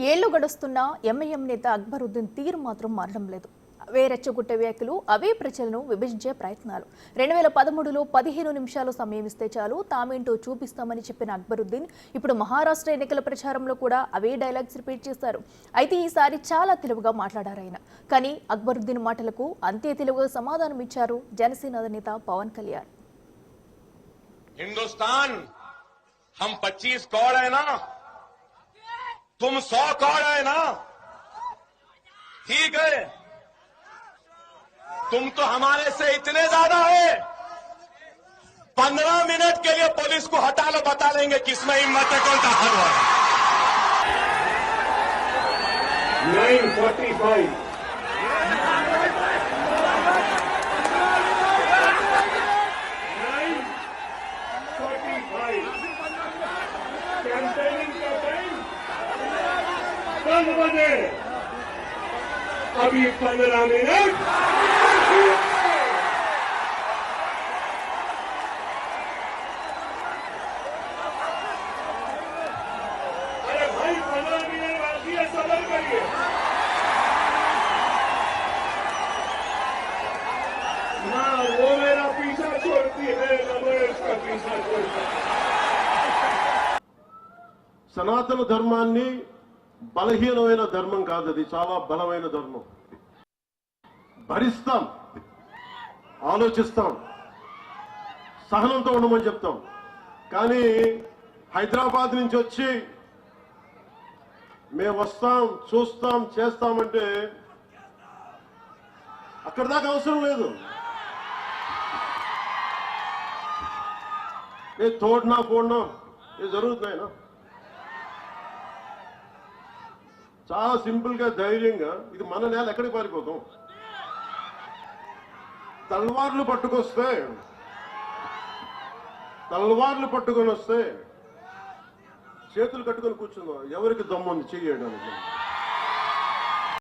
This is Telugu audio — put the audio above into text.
ఏళ్లు గడుస్తున్నా ఎంఐఎం నేత అక్బరుద్దీన్ తీరు మాత్రం మారడం లేదు. అవే రెచ్చగొట్టే వ్యాఖ్యలు, అవే ప్రజలను విభజించే ప్రయత్నాలు. 2013లో 15 నిమిషాలు సమయం ఇస్తే చాలు తామేంటో చూపిస్తామని చెప్పిన అక్బరుద్దీన్ ఇప్పుడు మహారాష్ట్ర ఎన్నికల ప్రచారంలో కూడా అవే డైలాగ్స్ రిపీట్ చేశారు. అయితే ఈసారి చాలా తెలుగుగా మాట్లాడారు ఆయన. కానీ అక్బరుద్దీన్ మాటలకు అంతే తెలుగుగా సమాధానం ఇచ్చారు జనసేన అధినేత పవన్ కళ్యాణ్. हिंदुस्तान हम 25 कौड़ है ना, तुम 100 कौड़ है ना, ठीक है। तुम तो हमारे से इतने ज्यादा है, 15 मिनट के लिए पुलिस को हटा लो, बता लेंगे किसमें हिम्मत है, कौन ताकत है। 9:45 कैंपेनिंग का टाइम 10 बजे, अभी 15 मिनट। अरे भाई 15 मिनट बाकी है, सबर करिए। ना वो मेरा पीछा छोड़ती है, ना मैं उसका पीछा छोड़ता। సనాతన ధర్మాన్ని బలహీనమైన ధర్మం కాదు, అది చాలా బలమైన ధర్మం. భరిస్తాం, ఆలోచిస్తాం, సహనంతో ఉండమని చెప్తాం. కానీ హైదరాబాద్ నుంచి వచ్చి మేము వస్తాం, చూస్తాం, చేస్తామంటే అక్కడ దాకా అవసరం లేదు. తోడినా పోడినా ఇది జరుగుతున్నాయినా. చాలా సింపుల్ గా, ధైర్యంగా, ఇది మన నేల, ఎక్కడికి పారిపోతాం. తల్వార్లు పట్టుకొని వస్తే చేతులు కట్టుకొని కూర్చుందాం, ఎవరికి దమ్ము ఉంది చేయడానికి.